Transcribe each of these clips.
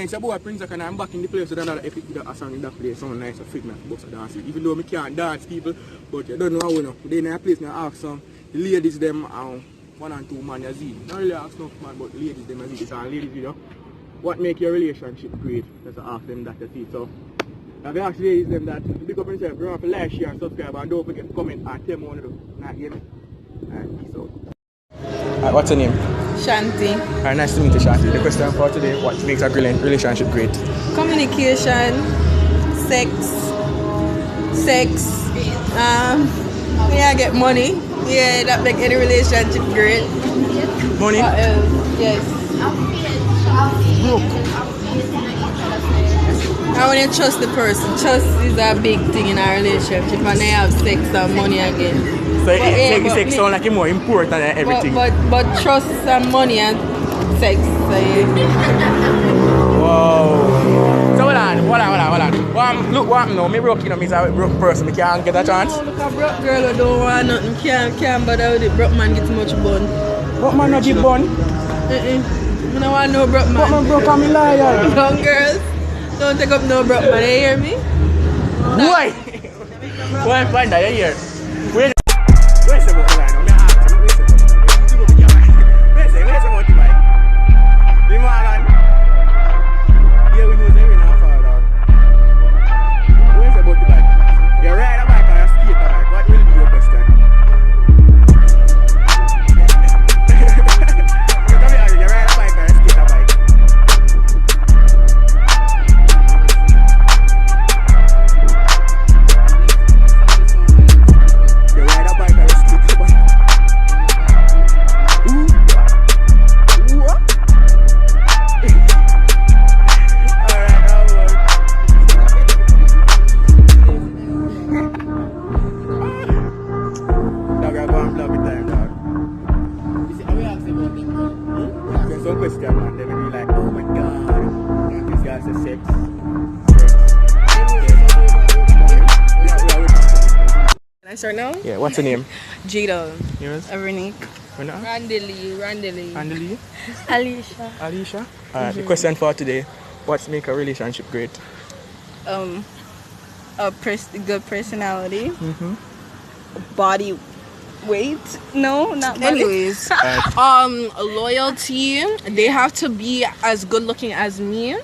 it's about Prince and I'm back in the place with another epic video a song in that place, someone nice and fit me bust a dance. Even though I can't dance people, but you don't know how you know. They in a place now ask some the ladies them 1 and 2 man you see. Not really ask no man, but the ladies them you see. It's a ladies video. What make your relationship great? Just ask them that you see. So I've asked the ladies them that big up yourself, remember to like, share and subscribe and don't forget to comment and tell me what to do. Not hear me. Alright, peace out. Alright, what's your name? Shanti. Alright, nice to meet you, Shanti. The question for today, what makes a relationship great? Communication, sex, yeah, get money. Yeah, that make any relationship great. Money? What else? Yes. I want to trust the person. Trust is a big thing in our relationship, and they have sex and money again. So sex sounds like it's more important than everything. But trust and money and sex. So yeah. Wow. So hold on. Look what I'm now. Me broke, means a broke person. I can't get a chance. No, look a broke girl who don't want nothing. Can't bother with it. Broke man gets much bun. Broke man not give bun? I don't want no broke man. Broke man broke and me liar. Young girls, don't take up no broke man. You hear me? Why? Why find that you hear? Where's the broke man? I'm ask you. Where's the broke man? The man. Yeah, we know the rain and fall down. Where's the broke man? You ride a bike or you skate a bike? What will be your question? You ride a bike or you skate a bike? You ride a bike or you skate a bike? What? Alright, dog, I go and vlog with time, dog. You see, I will ask about them. There's some question, man. They will be like, oh my god. And this guy says sex. Can I start now? Yeah, what's your name? Jada. Yours? Veronique. Randeli. Andelie? Alicia. Alright, the question for today, what's make a relationship great? Good personality. Body weight. No, not body. Anyways. Loyalty. They have to be as good looking as me.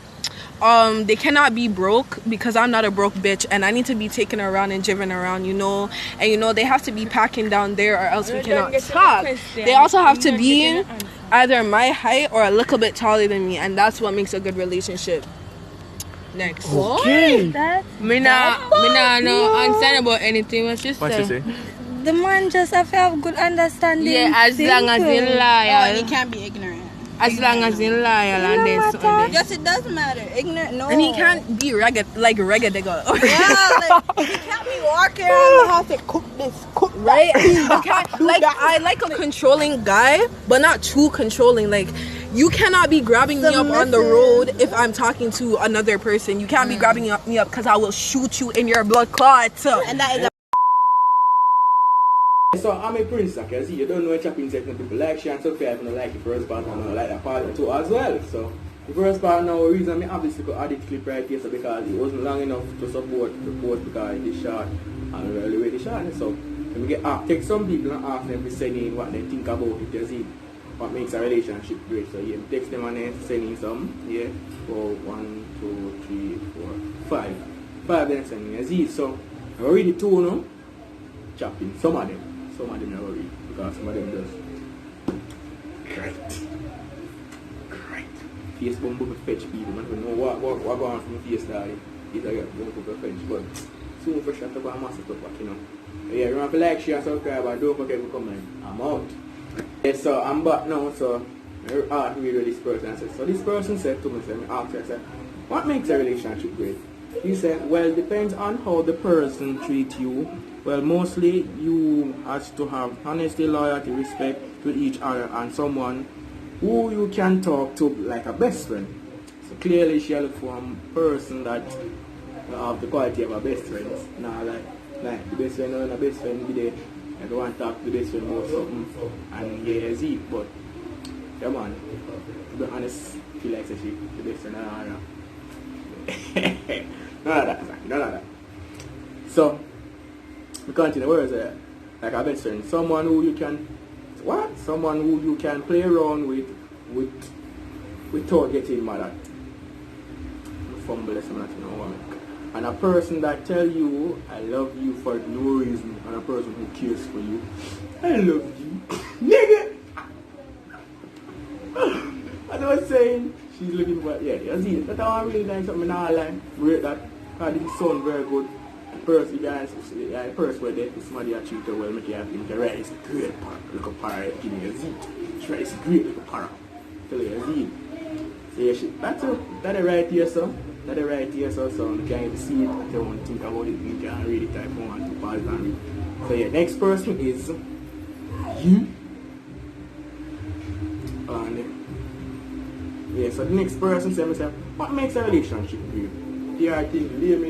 They cannot be broke because I'm not a broke bitch and I need to be taken around and driven around, you know. And you know they have to be packing down there or else we cannot talk. They also have to be either my height or a little bit taller than me, and that's what makes a good relationship. Next. Okay. Me nah understand about anything. What's you What you say? The man just have to have good understanding. Yeah, as long as he's loyal. And he can't be ignorant. As long as he's loyal and then something. Yes, it does matter. Ignorant, no. And he can't be reggae digger. Yeah, like, he can't be walking around the house and cook this, cook Right? that. You can't, like, I like a controlling guy, but not too controlling. Like, you cannot be grabbing me up on the road if I'm talking to another person. You can't be grabbing me up because I will shoot you in your blood clot. And that is a So I'm a prince, okay? See, you don't know what chopping section people like, share and subscribe, and like the first part, and I like that part too as well. So the first part now, the reason I obviously could add this clip right here, so because it wasn't long enough to support the post because it is short and really way the short. So when we get take some people and ask them to send in what they think about it, you see what makes a relationship great. So yeah, text them and then send in some, yeah, for 1, 2, 3, 4, 5. 5 then send in, you see. So I already 2 now, chopping some of them. Some of them never read because some of them just great. Facebook book fetch people, man. We know what going on from the face daddy. It's like one book fetch, but soon for sure to go and master stuff back, you know. Yeah, remember to like, share, and subscribe, and don't forget to comment. I'm out. Yeah, so I'm back now, so I asked me this person. I said, so this person said to me, I asked her, I said, what makes a relationship great? He said, well, depends on how the person treats you. Well, mostly you have to have honesty, loyalty, respect to each other, and someone who you can talk to like a best friend. So clearly she look for a person that have the quality of a best friend. Now like the best friend and a best friend be there. I don't want to talk to the best friend about something and yeah, see, but Yeah, man. To be honest, I feel like she the best friend I know. None of that, exactly. None of that. So, we continue. Where is it? Like a best friend. Someone who you can... What? Someone who you can play around with without getting mad at. Fumble this one, you know what I mean? And a person that tell you, I love you for no reason. And a person who cares for you. I love you. Nigga! As I was saying, she's looking for, yeah, you see, that's how I really like something I like. Rate that. Because this sound very good. Person, guys, the person where they somebody that treat her well, make you happy. The right is great part. Look up para, give me a Z. She right is great, look up para. Tell you a Z. So yeah, she, that's it. That's right here, sir. That's right here, sir. So you can't even see it. I don't want to think about it. You can't read it. Type 1, 2, pause and read. So yeah, next person is you. And yeah, so the next person says myself, what makes a relationship real? PR thing, lame.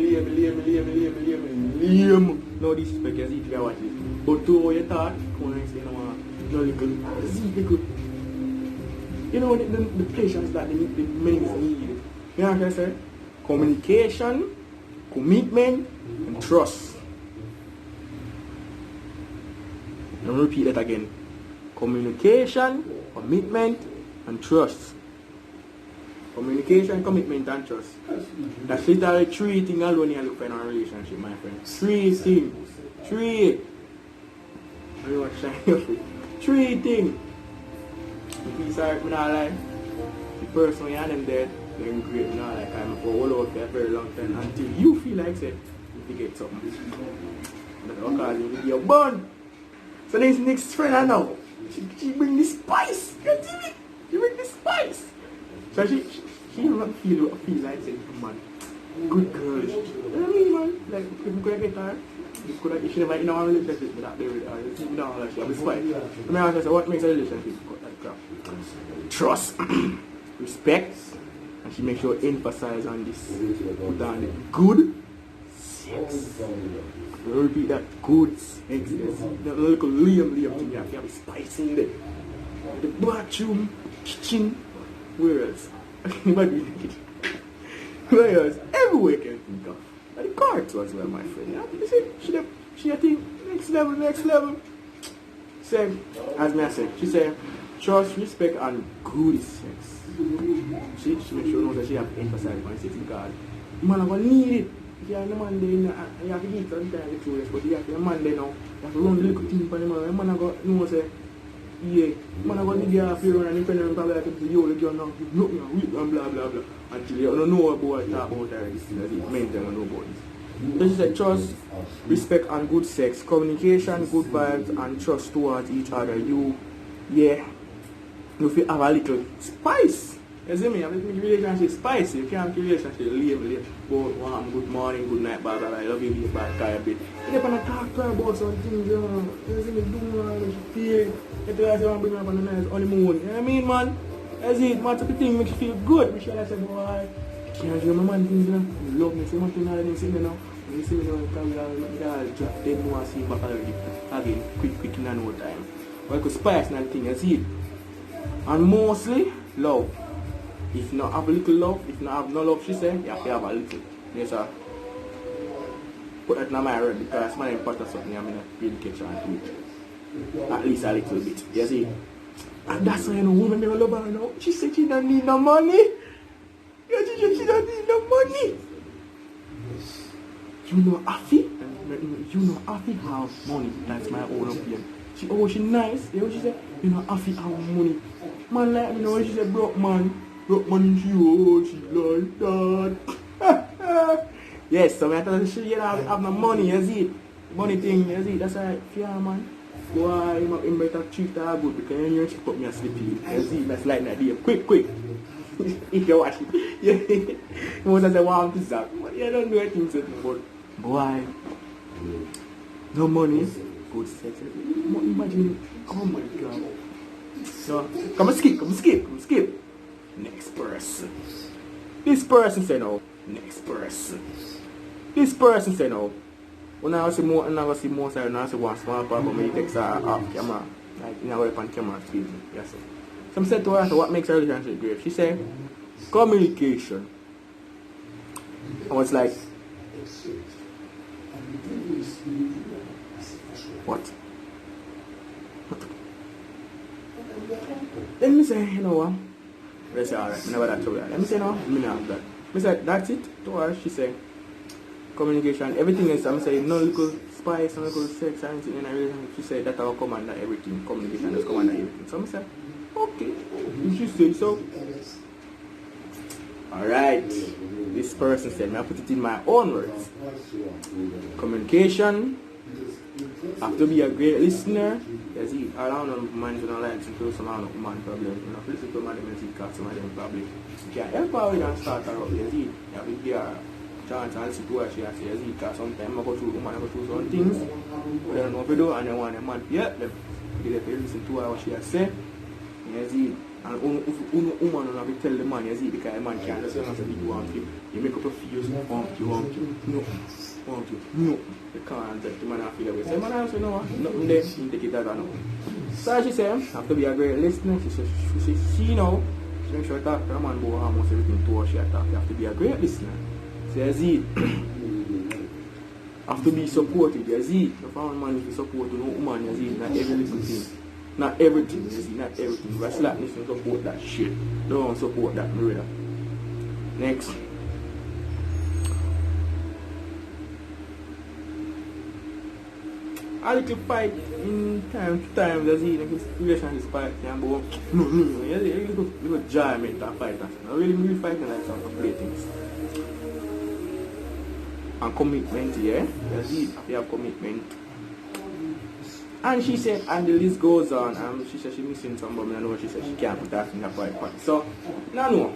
No disrespect, you see if you watch it. But to how you thought, come on, say no little, see little. You know the patience that the men need. You know what I say? Communication, commitment, and trust. Let me repeat that again. Communication, commitment, and trust. Communication, commitment, and trust. That's literally 3 things alone you look for in a relationship, my friend. 3 things. 3. I don't want to shine your face. 3 things. If you start with our life, the person you and them dead, they're great. Now, like I'm for all out for a very long time until you feel like say you get something. That's what cause you be your bun. So this next friend I know, she bring the spice. You see me? She bring the spice. So she don't feel like saying, man, good girl. You know what I mean, man? Like, if you could get her, if she never in a relationship with that, you know, she have a spice. I mean, I say, what makes a relationship like crap? Trust, respect, and she makes sure emphasize on this. Put down the good sex. We'll repeat that, good sex. The little liam thing, you have to have spice in there. The bathroom, kitchen. Where else? Anybody in the kitchen? Where else? Everywhere you can think of. And the cards as well, my friend. You see, she think next level. Say, as me I said, she said, trust, respect, and good sex. She make sure knows that she have to emphasize on sex because man are gonna need it. If you have the man there, you have to eat sometimes the truth, but you have the man there now, you have to run the little thing for the man. The man are gonna know say, yeah, man, I'm going to get a few and depending on probably like to you, like you're not looking at weak and blah blah blah. Until you don't know about talk about this thing, that's it. Men don't know about this. This is a trust, respect and good sex, communication, good vibes and trust towards each other. You feel have a little spice. You see me? I make relationship spicy. You can't make relationship lame. But good morning, good night, blah blah blah. I love you, bad guy a bit. You never want to talk to her about something, you know. You see me do what she feel. You tell her you want to bring her up on a nice honeymoon. You know what I mean, man? That's it. Man, type of thing makes you feel good. We should have said, boy, I can't do my man things, you know. You love me so much, you know. You see me now. You see me now, you can drop dead more and see back already. Again, quick in no time. But you spice and thing, you see it. And mostly, love. If you not have a little love, if you not have no love, she said, you have to have a little. Yes, sir. Put that in my head because my important something I'm going to really catch on to it. At least a little bit. You see? And that's why you know, woman never love her now. She said she don't need no money. She said she don't need no money. You know, Afi? You know, Afi have money. That's my own opinion. She nice. You know what she said? You know, Afi have money. Man like me, you know, she said broke man. Broke man, she like that. Yes, so I tell her she have no money, you see it? Money thing, you see it? That's right, yeah, man. Why, you better treat her good because you know she put me asleep. You see it? That's like that day. Quick. If you watch it. You want to say, wow, this is that. But you don't do anything to me, but boy, no money, good sex. Imagine, oh my God. So, come skip. Next person. This person say no. Next person. This person say no. When I see more, and I see more side, and I see one small part, but me takes her off camera. Like, you know, on camera, excuse me. Yes, sir. So I said to her, so what makes a relationship great? She said, communication. I was like, what? Then me say, you know what? Let's say, alright, I never that trouble. Let me say, no, me not have that. Me said, that's it to her. She said, communication, everything else. I'm saying, no little spice, no little sex, anything in a relationship. She said, that will come under everything. Communication just come under everything. So I said, okay, if she said so. Alright, this person said, I put it in my own words. Communication, have to be a great listener. You see, I don't know man who don't like to do some man problem. You know, listen to man and see cause some of them probably. You can help her with and start her up, you see. You have to give her a chance and listen to what she has to say, you see, because sometimes I go through some things, but they don't know what to do, and they want a man to help them. You have to listen to her what she has said, you see. And woman will have to tell the man, you see, because the man can't just say, you want you. You make up a fears, you want you. No. Want you. No. You can't tell the man I feel away. So the man answer, no, nothing there, you take it as I know. So she said, have to be a great listener. She said, she know, she make sure talk to the man about almost everything to her she talk. You have to be a great listener. So you see, have to be supportive, you see. If a man is supportive, no woman, you see, not every little thing. Not everything, you see, not everything. But slackness don't support that shit. Don't support that, brother. Next. A little fight in time to time, you see, like relationship fight, and go, you see, you go jar me that fight. I really fighting like some play things. And commitment, yeah, you see, you have commitment. And she said, and the list goes on, and she said she's missing somebody, I know she said she can't put that in the fight. So, no.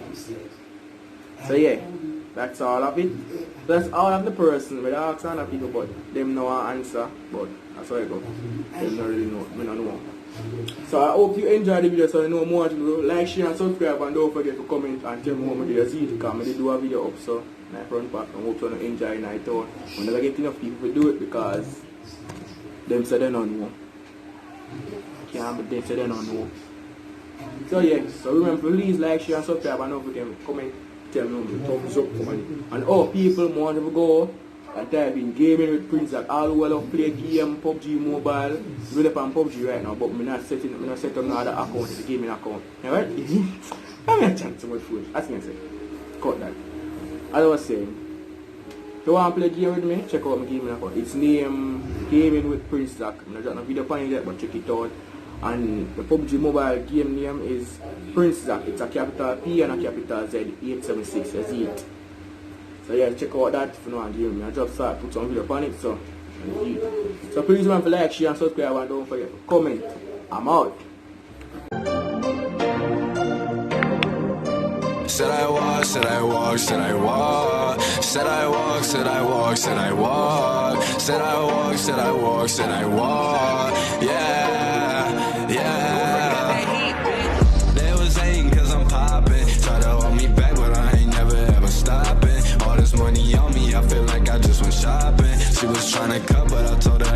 So yeah, that's all of it. That's all of the person, but I ask other people, but them know our answer, but that's how I go. They don't really know, I don't know. So I hope you enjoyed the video, so you know more to do. Like, share and subscribe, and don't forget to comment and tell me how you see it, because I do a video up, so I front back, and hope you enjoy it. I thought, I never get enough people to do it, because them say they don't know. Can't be them say they don't know. So yeah, so remember, please like, share and subscribe, and don't forget to comment, tell me thumbs up, comment. And all people want to go and type in gaming with Prince that all who love play game, PUBG Mobile. I'm really on PUBG right now, but I'm not setting up another account, the gaming account. Alright? I'm not chatting so much food. That's what I say. Cut that. As I was saying, if you want to play game with me, check out my gaming account. It's named Gaming with Prince Zach. I'm not doing a video on it yet, but check it out. And the PUBG Mobile game name is Prince Zach. It's a capital P and a capital Z, 876, that's it. So yeah, check out that if you want to give me. I just start put some video on it, so please remember to like, share and subscribe, and don't forget to comment. I'm out. Said I walk, said I walk, said I walk. Said I walk, said I walk, said I walk. Said I walk, said I walk, said I walk. Yeah, yeah. They was hating cause I'm popping. Try to hold me back, but I ain't never ever stopping. All this money on me, I feel like I just went shopping. She was trying to cut, but I told her